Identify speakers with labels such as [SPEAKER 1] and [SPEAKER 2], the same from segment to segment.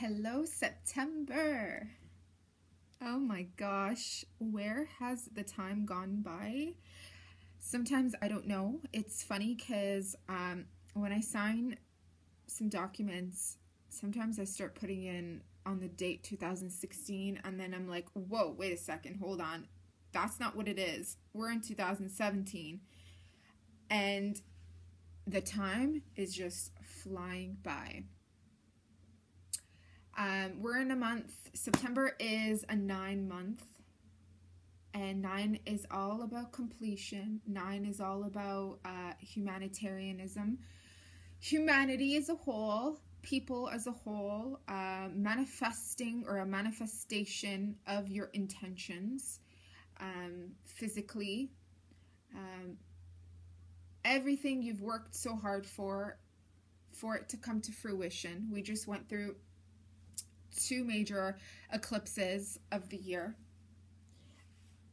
[SPEAKER 1] Hello, September. Oh my gosh, where has the time gone by? Sometimes I don't know. It's funny because when I sign some documents, sometimes I start putting in on the date 2016, and then I'm like, whoa, wait a second, hold on. That's not what it is. We're in 2017, and the time is just flying by. We're in a month. September is a 9-month, and 9 is all about completion. 9 is all about humanitarianism, humanity as a whole, people as a whole, manifesting or a manifestation of your intentions, physically, everything you've worked so hard for it to come to fruition. We just went through 2 major eclipses of the year,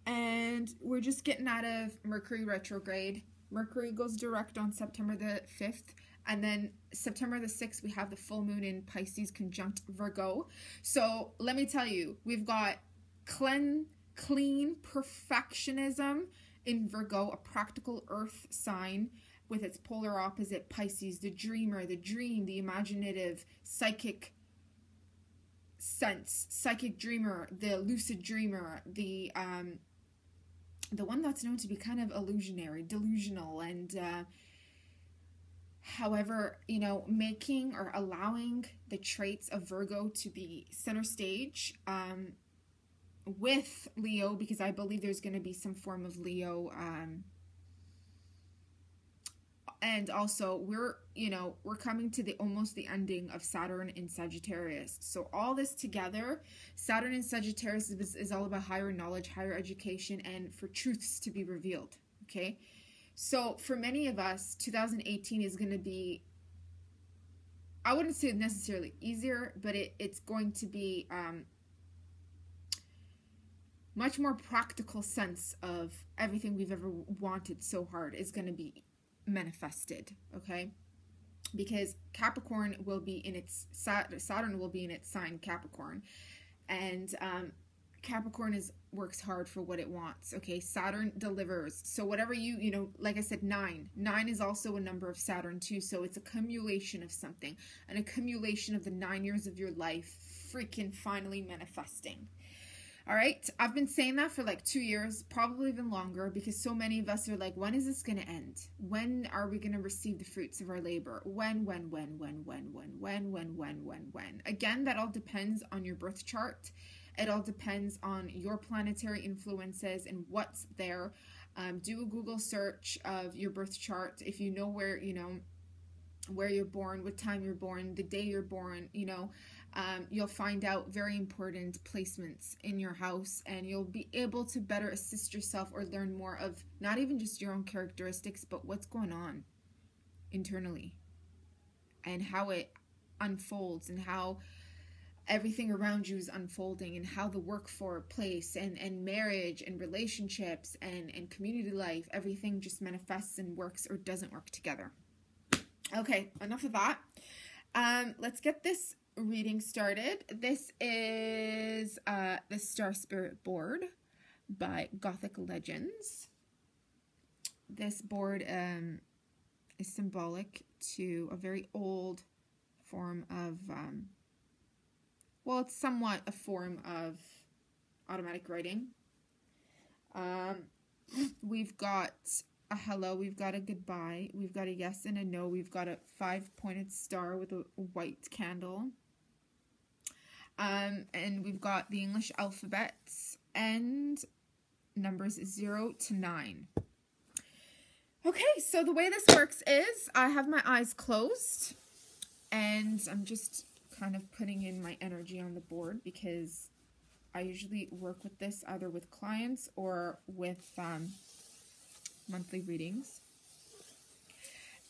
[SPEAKER 1] and we're just getting out of Mercury retrograde. Mercury goes direct on September the 5th, and then September the 6th we have the full moon in Pisces conjunct Virgo. So let me tell you, we've got clean perfectionism in Virgo, a practical earth sign, with its polar opposite Pisces, the dreamer, the dream, the imaginative, psychic sense, psychic dreamer, the lucid dreamer, the one that's known to be kind of illusionary, delusional, and however, you know, making or allowing the traits of Virgo to be center stage with Leo, because I believe there's going to be some form of Leo, and also we're coming to almost the ending of Saturn in Sagittarius. So all this together, Saturn in Sagittarius is all about higher knowledge, higher education, and for truths to be revealed. Okay, so for many of us, 2018 is going to be, I wouldn't say necessarily easier, but it's going to be much more practical sense of everything we've ever wanted so hard is going to be manifested. Okay, because Capricorn will be in its Saturn will be in its sign Capricorn, and Capricorn works hard for what it wants. Okay, Saturn delivers. So whatever you know, like I said, 9 is also a number of Saturn too. So it's accumulation of something, an accumulation of the 9 years of your life freaking finally manifesting. All right, I've been saying that for like 2 years, probably even longer, because so many of us are like, when is this going to end? When are we going to receive the fruits of our labor? When? Again, that all depends on your birth chart. It all depends on your planetary influences and what's there. Do a Google search of your birth chart. If you know where you're born, what time you're born, the day you're born, you'll find out very important placements in your house, and you'll be able to better assist yourself or learn more of not even just your own characteristics, but what's going on internally and how it unfolds, and how everything around you is unfolding, and how the workplace and marriage and relationships and community life, everything just manifests and works or doesn't work together. Okay, enough of that. Let's get this reading started. This is the Star Spirit board by Gothic Legends. This board is symbolic to a very old form of well, it's somewhat a form of automatic writing. We've got a hello, we've got a goodbye, we've got a yes and a no, we've got a 5-pointed star with a white candle, and we've got the English alphabets and numbers 0 to 9. Okay, so the way this works is I have my eyes closed, and I'm just kind of putting in my energy on the board, because I usually work with this either with clients or with monthly readings.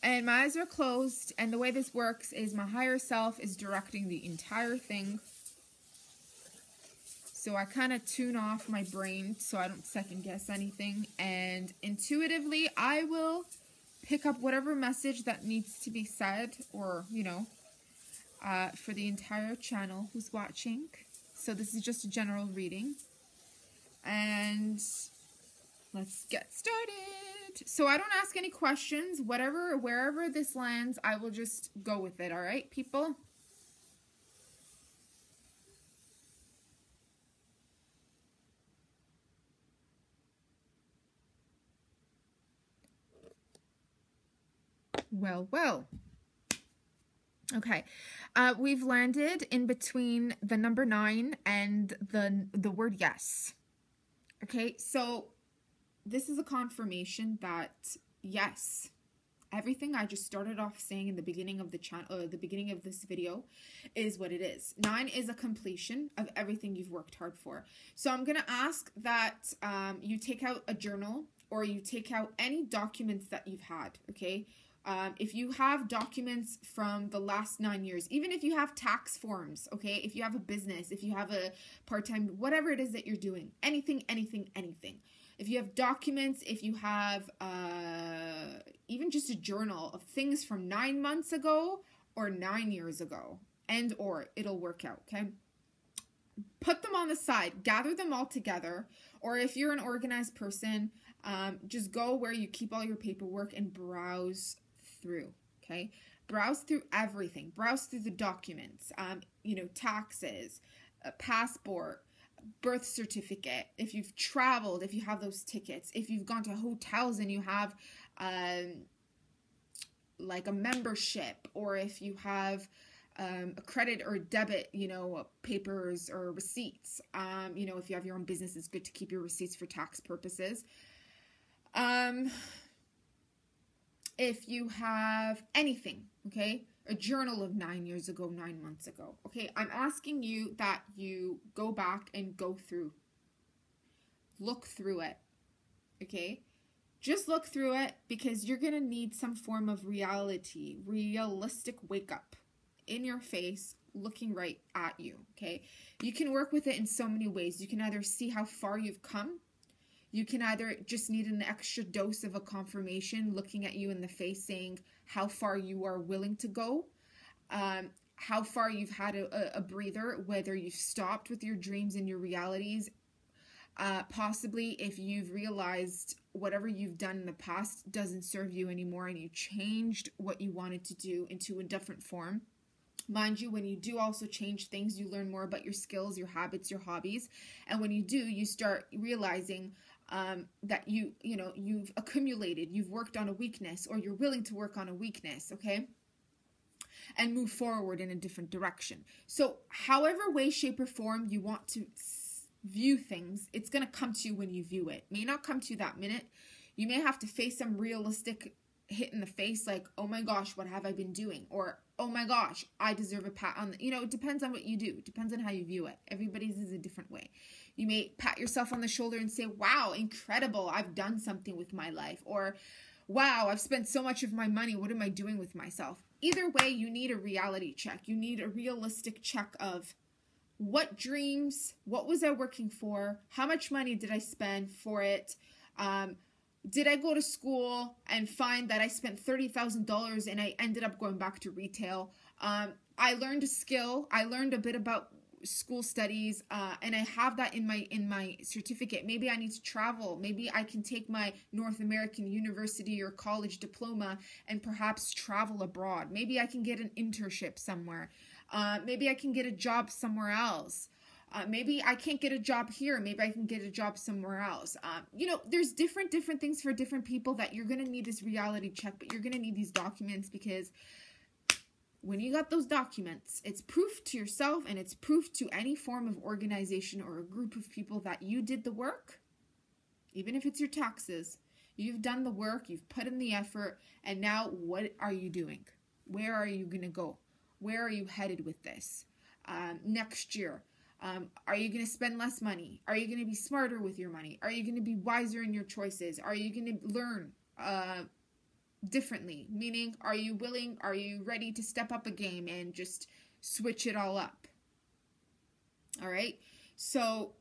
[SPEAKER 1] And my eyes are closed, and the way this works is my higher self is directing the entire thing. So I kind of tune off my brain so I don't second guess anything, and intuitively I will pick up whatever message that needs to be said, or for the entire channel who's watching. So this is just a general reading. And let's get started. So I don't ask any questions. Wherever this lands, I will just go with it. All right, people? Well. Okay, we've landed in between the number 9 and the word yes. Okay, so this is a confirmation that yes, everything I just started off saying in the beginning of the channel, the beginning of this video, is what it is. 9 is a completion of everything you've worked hard for. So I'm gonna ask that you take out a journal, or you take out any documents that you've had. Okay. If you have documents from the last 9 years, even if you have tax forms, okay, if you have a business, if you have a part-time, whatever it is that you're doing, anything. If you have documents, if you have even just a journal of things from 9 months ago or 9 years ago, or it'll work out, okay? Put them on the side, gather them all together, or if you're an organized person, just go where you keep all your paperwork and browse through, okay? Browse through everything. Browse through the documents, taxes, passport, birth certificate, if you've traveled, if you have those tickets, if you've gone to hotels and you have like a membership, or if you have a credit or debit, papers or receipts. If you have your own business, it's good to keep your receipts for tax purposes. If you have anything, okay, a journal of 9 years ago, 9 months ago, okay, I'm asking you that you go back and go through, look through it, okay? Just look through it, because you're going to need some form of realistic wake up in your face, looking right at you, okay? You can work with it in so many ways. You can either see how far you've come. You can either just need an extra dose of a confirmation, looking at you in the face, saying how far you are willing to go, how far you've had a breather, whether you've stopped with your dreams and your realities, possibly if you've realized whatever you've done in the past doesn't serve you anymore and you changed what you wanted to do into a different form. Mind you, when you do also change things, you learn more about your skills, your habits, your hobbies. And when you do, you start realizing that you've accumulated, you've worked on a weakness, or you're willing to work on a weakness, okay? And move forward in a different direction. So however way, shape, or form you want to view things, it's going to come to you when you view it. It may not come to you that minute. You may have to face some realistic hit in the face, like, oh my gosh, what have I been doing? Or, oh my gosh, I deserve a pat on the, it depends on what you do. It depends on how you view it. Everybody's is a different way. You may pat yourself on the shoulder and say, wow, incredible, I've done something with my life. Or, wow, I've spent so much of my money, what am I doing with myself? Either way, you need a reality check. You need a realistic check of what dreams, what was I working for? How much money did I spend for it? Did I go to school and find that I spent $30,000 and I ended up going back to retail? I learned a skill. I learned a bit about school studies, and I have that in my certificate. Maybe I need to travel. Maybe I can take my North American university or college diploma and perhaps travel abroad. Maybe I can get an internship somewhere. Maybe I can get a job somewhere else. Maybe I can't get a job here. Maybe I can get a job somewhere else. There's different things for different people that you're going to need this reality check, but you're going to need these documents, because when you got those documents, it's proof to yourself and it's proof to any form of organization or a group of people that you did the work. Even if it's your taxes, you've done the work, you've put in the effort, and now what are you doing? Where are you going to go? Where are you headed with this? Next year, are you going to spend less money? Are you going to be smarter with your money? Are you going to be wiser in your choices? Are you going to learn differently? Meaning, are you ready to step up a game and just switch it all up? All right. So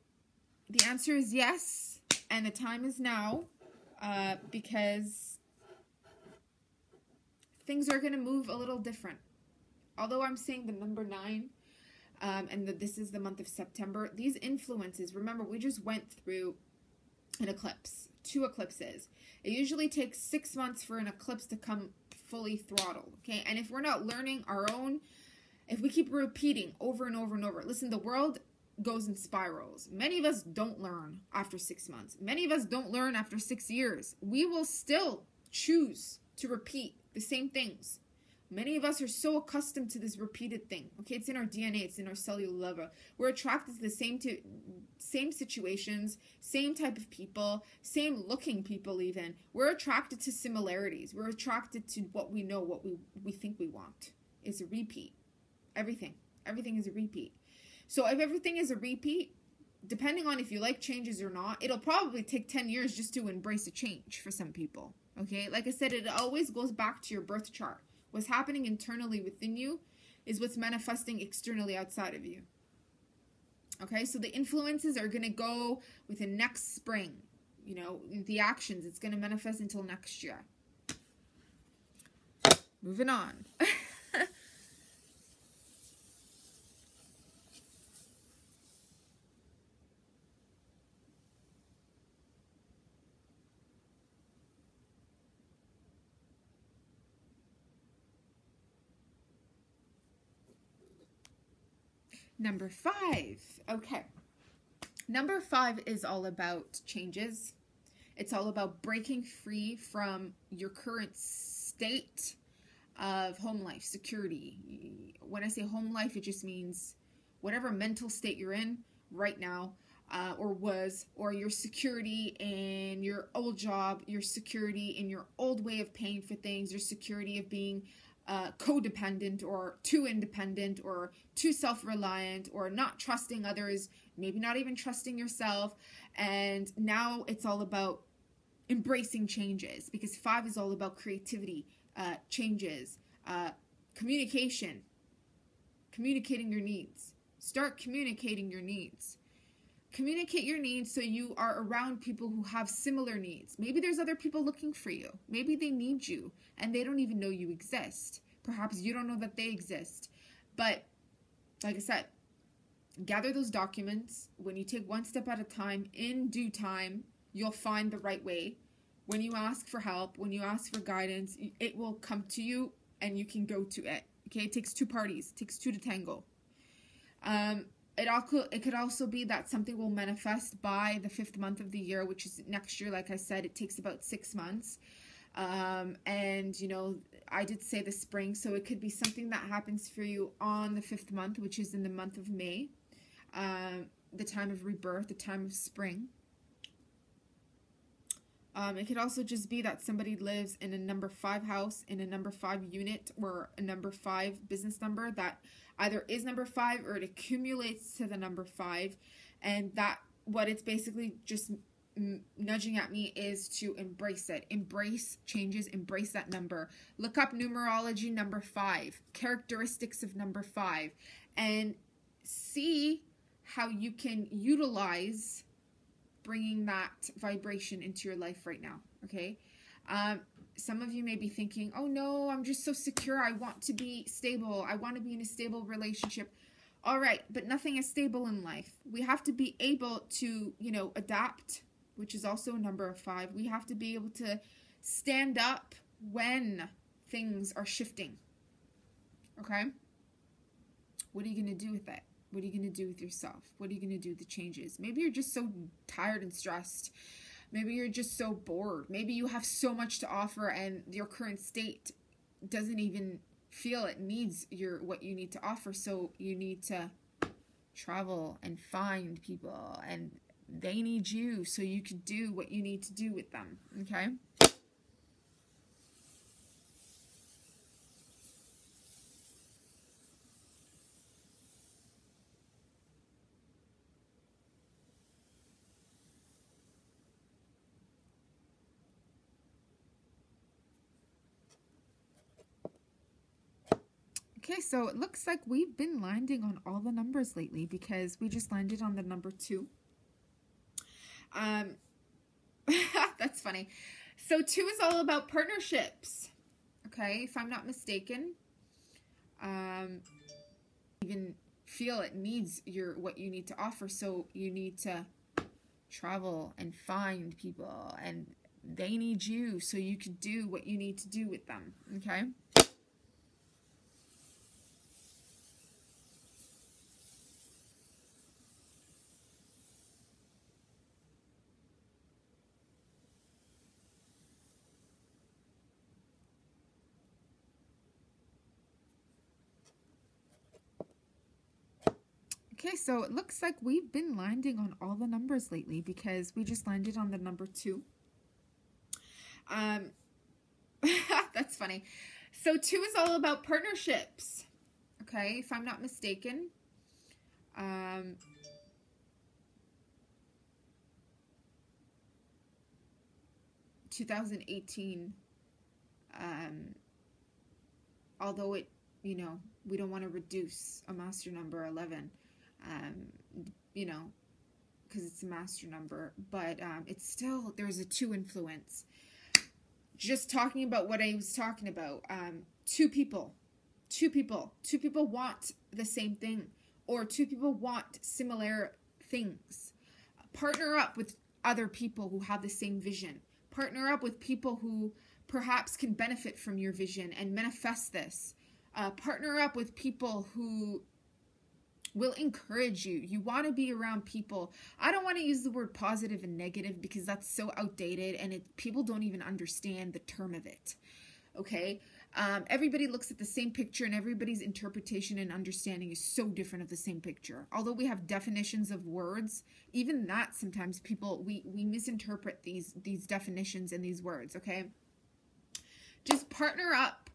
[SPEAKER 1] the answer is yes. And the time is now, because things are going to move a little different. although I'm saying the number 9, and that this is the month of September, these influences, remember, we just went through an eclipse, 2 eclipses. It usually takes 6 months for an eclipse to come fully throttled, okay? And if we're not learning our own, if we keep repeating over and over and over, listen, the world goes in spirals. Many of us don't learn after 6 months. Many of us don't learn after 6 years. We will still choose to repeat the same things. Many of us are so accustomed to this repeated thing. Okay, it's in our DNA, it's in our cellular level. We're attracted to the same situations, same type of people, same looking people even. We're attracted to similarities. We're attracted to what we know, what we think we want. It's a repeat. Everything is a repeat. So if everything is a repeat, depending on if you like changes or not, it'll probably take 10 years just to embrace a change for some people. Okay, like I said, it always goes back to your birth chart. What's happening internally within you is what's manifesting externally outside of you. Okay, so the influences are going to go within next spring. You know, the actions, it's going to manifest until next year. Moving on. Number 5. Okay. Number 5 is all about changes. It's all about breaking free from your current state of home life, security. When I say home life, it just means whatever mental state you're in right now, or your security in your old job, your security in your old way of paying for things, your security of being codependent or too independent or too self-reliant or not trusting others, maybe not even trusting yourself. And now it's all about embracing changes, because 5 is all about creativity, changes, communication, communicating your needs. Start communicating your needs. Communicate your needs so you are around people who have similar needs. Maybe there's other people looking for you. Maybe they need you and they don't even know you exist. Perhaps you don't know that they exist. But like I said, gather those documents. When you take one step at a time, in due time, you'll find the right way. When you ask for help, when you ask for guidance, it will come to you and you can go to it. Okay, it takes 2 parties. It takes 2 to tango. It could also be that something will manifest by the 5th month of the year, which is next year. Like I said, it takes about 6 months. And, you know, I did say the spring, so it could be something that happens for you on the 5th month, which is in the month of May, the time of rebirth, the time of spring. It could also just be that somebody lives in a number 5 house, in a number 5 unit, or a number 5 business number that either is number 5 or it accumulates to the number 5. And that what it's basically just nudging at me is to embrace it. Embrace changes, embrace that number. Look up numerology number 5, characteristics of number 5, and see how you can utilize bringing that vibration into your life right now. Okay. Some of you may be thinking, oh no, I'm just so secure. I want to be stable. I want to be in a stable relationship. All right. But nothing is stable in life. We have to be able to, you know, adapt, which is also a number of 5. We have to be able to stand up when things are shifting. Okay. What are you going to do with it? What are you going to do with yourself? What are you going to do with the changes? Maybe you're just so tired and stressed. Maybe you're just so bored. Maybe you have so much to offer and your current state doesn't even feel it needs what you need to offer. So you need to travel and find people, and they need you so you can do what you need to do with them. Okay? Okay, so it looks like we've been landing on all the numbers lately because we just landed on the number 2. That's funny. So 2 is all about partnerships. Okay, if I'm not mistaken. even feel it needs what you need to offer. So you need to travel and find people, and they need you so you can do what you need to do with them. Okay. Okay, so it looks like we've been landing on all the numbers lately because we just landed on the number 2. That's funny. So 2 is all about partnerships. Okay, if I'm not mistaken. 2018, although it, you know, we don't want to reduce a master number 11, you know, because it's a master number, but it's still, there's a 2 influence. Just talking about what I was talking about, 2 people want the same thing, or 2 people want similar things. Partner up with other people who have the same vision. Partner up with people who perhaps can benefit from your vision and manifest this. Partner up with people who will encourage you. You want to be around people. I don't want to use the word positive and negative because that's so outdated, and people don't even understand the term of it. Okay? Everybody looks at the same picture, and everybody's interpretation and understanding is so different of the same picture. Although we have definitions of words, even that sometimes people, we misinterpret these definitions and these words, okay? Just partner up.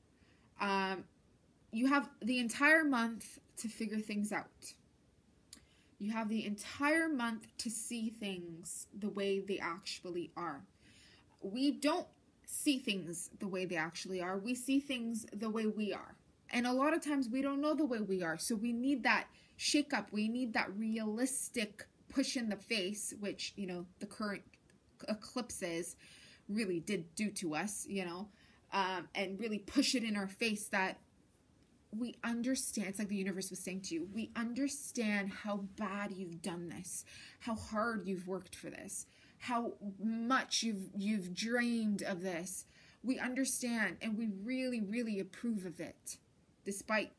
[SPEAKER 1] You have the entire month to figure things out. You have the entire month to see things the way they actually are. We don't see things the way they actually are. We see things the way we are. And a lot of times we don't know the way we are. So we need that shake up. We need that realistic push in the face, which, you know, the current eclipses really did do to us, you know, and really push it in our face that we understand. It's like the universe was saying to you, we understand how bad you've done this, how hard you've worked for this, how much you've dreamed of this. We understand, and we really, really approve of it, despite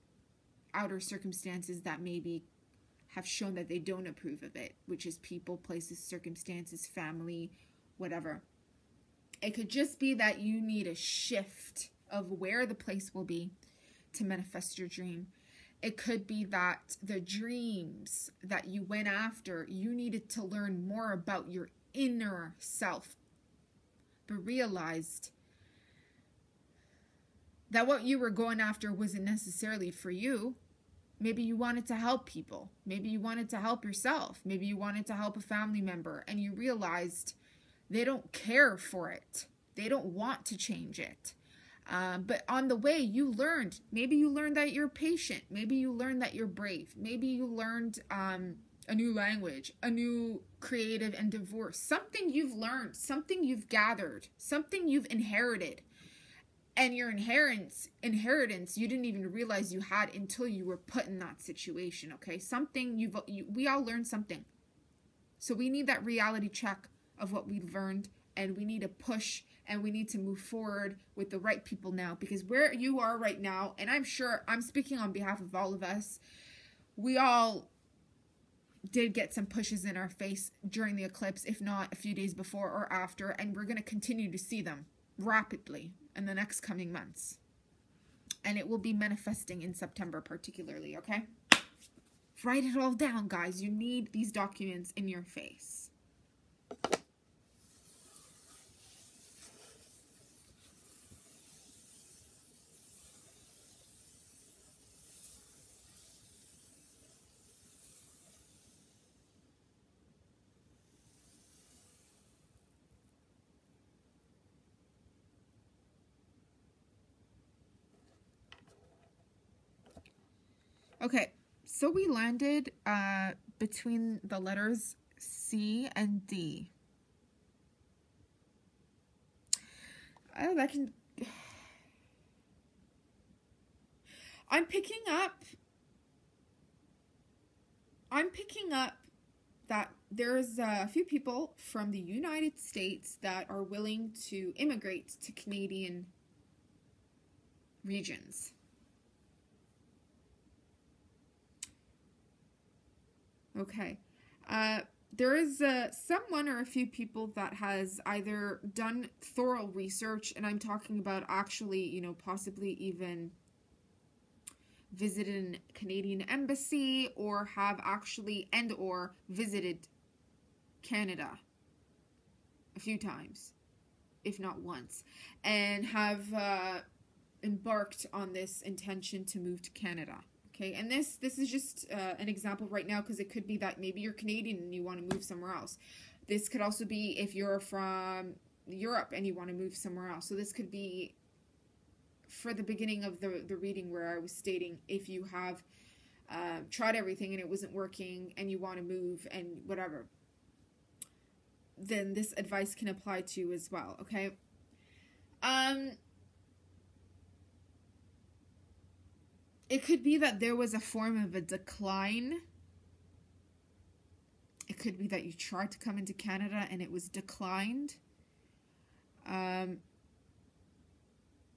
[SPEAKER 1] outer circumstances that maybe have shown that they don't approve of it, which is people, places, circumstances, family, whatever. It could just be that you need a shift of where the place will be to manifest your dream. It could be that the dreams that you went after, you needed to learn more about your inner self, but realized that what you were going after wasn't necessarily for you. Maybe you wanted to help people. Maybe you wanted to help yourself. Maybe you wanted to help a family member, and you realized they don't care for it. They don't want to change it. But on the way, you learned. Maybe you learned that you're patient. Maybe you learned that you're brave. Maybe you learned a new language, a new creative endeavor. Something you've learned, something you've gathered, something you've inherited. And your inheritance, you didn't even realize you had until you were put in that situation, okay? Something we all learned something. So we need that reality check of what we've learned, and we need to push, and we need to move forward with the right people now, because where you are right now, and I'm sure I'm speaking on behalf of all of us, we all did get some pushes in our face during the eclipse, if not a few days before or after, and we're going to continue to see them rapidly in the next coming months. And it will be manifesting in September particularly, okay? Write it all down, guys. You need these documents in your face. Okay, so we landed between the letters C and D. I'm picking up that there's a few people from the United States that are willing to immigrate to Canadian regions. Okay. There is someone or a few people that has either done thorough research, and I'm talking about actually, you know, possibly even visited a Canadian embassy, or have actually or visited Canada a few times, if not once, and have embarked on this intention to move to Canada. Okay, and this is just an example right now, because it could be that maybe you're Canadian and you want to move somewhere else. This could also be if you're from Europe and you want to move somewhere else. So this could be for the beginning of the reading where I was stating if you have tried everything and it wasn't working and you want to move and whatever, then this advice can apply to you as well, okay? It could be that there was a form of a decline. It could be that you tried to come into Canada and it was declined.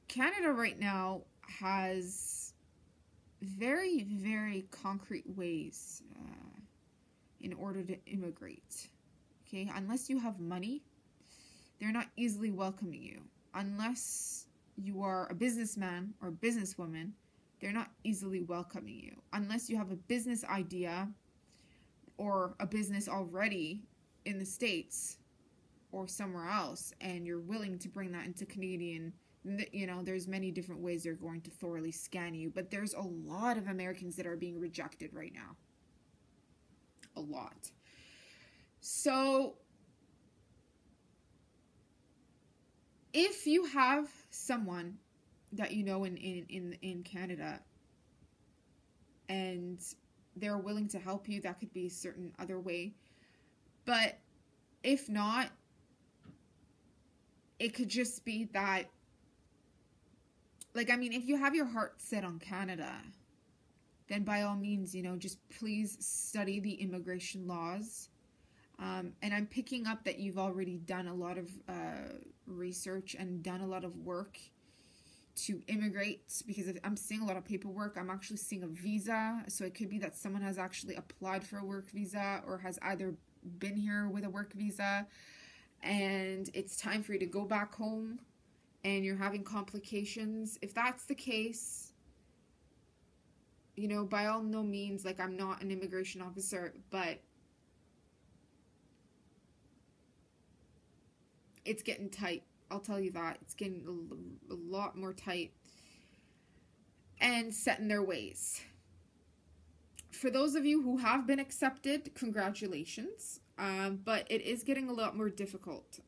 [SPEAKER 1] Canada right now has very, very concrete ways in order to immigrate. Okay, unless you have money, they're not easily welcoming you. Unless you are a businessman or a businesswoman, they're not easily welcoming you. Unless you have a business idea or a business already in the States or somewhere else, and you're willing to bring that into Canadian, you know, there's many different ways they're going to thoroughly scan you. But there's a lot of Americans that are being rejected right now. A lot. So if you have someone that you know in Canada and they're willing to help you, that could be a certain other way. But if not, it could just be that, like, I mean, if you have your heart set on Canada, then by all means, you know, just please study the immigration laws. And I'm picking up that you've already done a lot of research and done a lot of work to immigrate, because I'm seeing a lot of paperwork. I'm actually seeing a visa. So it could be that someone has actually applied for a work visa or has either been here with a work visa, and it's time for you to go back home and you're having complications. If that's the case, you know, by all no means, like, I'm not an immigration officer, but it's getting tight. I'll tell you that. It's getting a lot more tight and set in their ways. For those of you who have been accepted, congratulations. But it is getting a lot more difficult.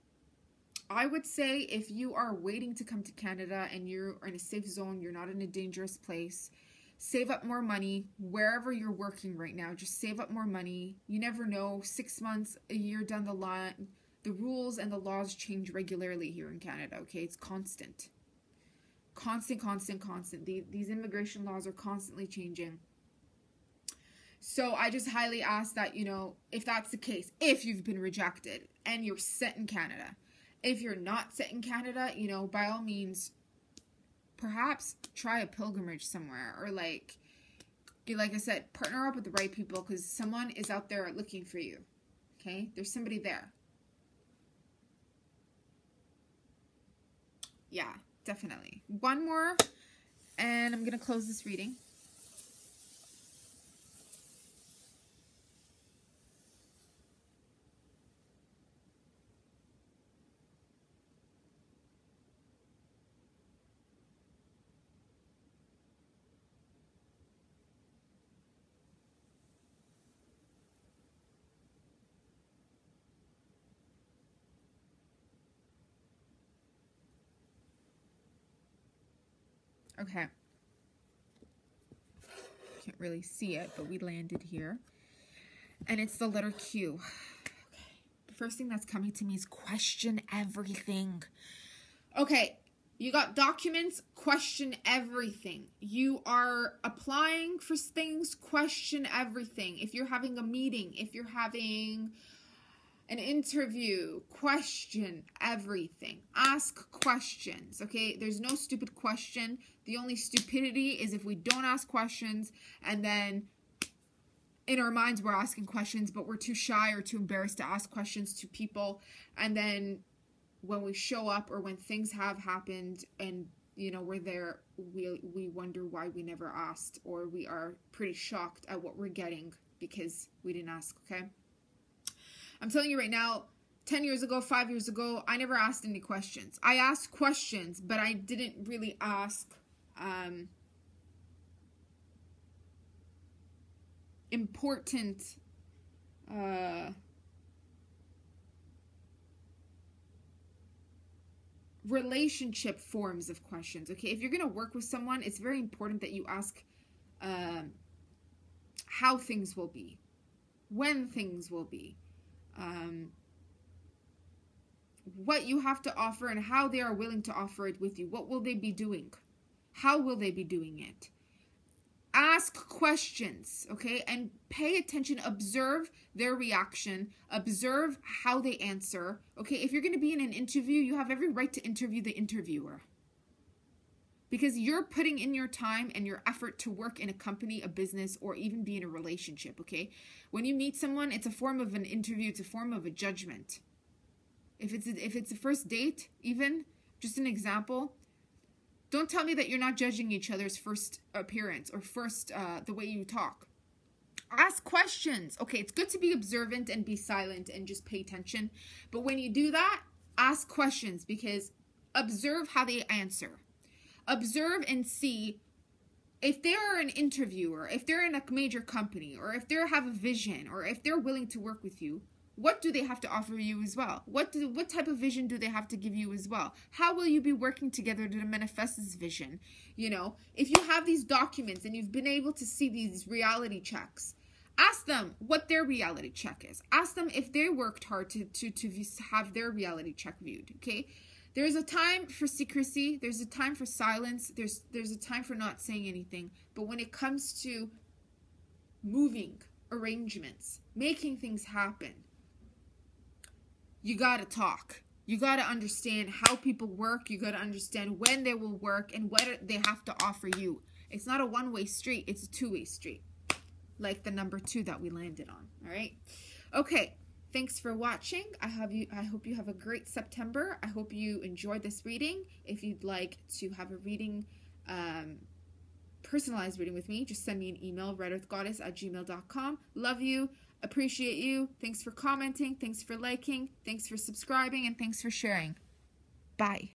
[SPEAKER 1] I would say if you are waiting to come to Canada and you're in a safe zone, you're not in a dangerous place, save up more money wherever you're working right now. Just save up more money. You never know, 6 months, a year down the line, the rules and the laws change regularly here in Canada, okay? It's constant. Constant. These immigration laws are constantly changing. So I just highly ask that, you know, if that's the case, if you've been rejected and you're set in Canada, if you're not set in Canada, you know, by all means, perhaps try a pilgrimage somewhere, or like I said, partner up with the right people, because someone is out there looking for you, okay? There's somebody there. Yeah, definitely. One more, and I'm going to close this reading. Okay. Can't really see it, but we landed here. And it's the letter Q. Okay. The first thing that's coming to me is question everything. Okay. You got documents, question everything. You are applying for things, question everything. If you're having a meeting, if you're having an interview, question everything. Ask questions, okay? There's no stupid question. The only stupidity is if we don't ask questions and then in our minds we're asking questions, but we're too shy or too embarrassed to ask questions to people. And then when we show up or when things have happened and, you know, we're there, we wonder why we never asked, or we are pretty shocked at what we're getting because we didn't ask, okay? I'm telling you right now, 10 years ago, 5 years ago, I never asked any questions. I asked questions, but I didn't really ask important relationship forms of questions, okay? If you're going to work with someone, it's very important that you ask how things will be, when things will be, what you have to offer and how they are willing to offer it with you. What will they be doing? How will they be doing it? Ask questions, okay? And pay attention. Observe their reaction. Observe how they answer, okay? If you're going to be in an interview, you have every right to interview the interviewer, because you're putting in your time and your effort to work in a company, a business, or even be in a relationship, okay? When you meet someone, it's a form of an interview. It's a form of a judgment. If it's a first date, even, just an example, don't tell me that you're not judging each other's first appearance or first, the way you talk. Ask questions. Okay, it's good to be observant and be silent and just pay attention. But when you do that, ask questions, because observe how they answer. Observe and see if they're an interviewer, if they're in a major company, or if they have a vision, or if they're willing to work with you. What do they have to offer you as well? What type of vision do they have to give you as well? How will you be working together to manifest this vision? You know, if you have these documents and you've been able to see these reality checks, ask them what their reality check is. Ask them if they worked hard to have their reality check viewed, okay? There's a time for secrecy. There's a time for silence. There's a time for not saying anything. But when it comes to moving arrangements, making things happen, you gotta talk. You gotta understand how people work. You gotta understand when they will work and what they have to offer you. It's not a one-way street. It's a two-way street. Like the number 2 that we landed on. All right. Okay. Thanks for watching. I hope you have a great September. I hope you enjoyed this reading. If you'd like to have a reading, personalized reading with me, just send me an email, redearthgoddess@gmail.com. Love you. Appreciate you. Thanks for commenting. Thanks for liking. Thanks for subscribing. And thanks for sharing. Bye.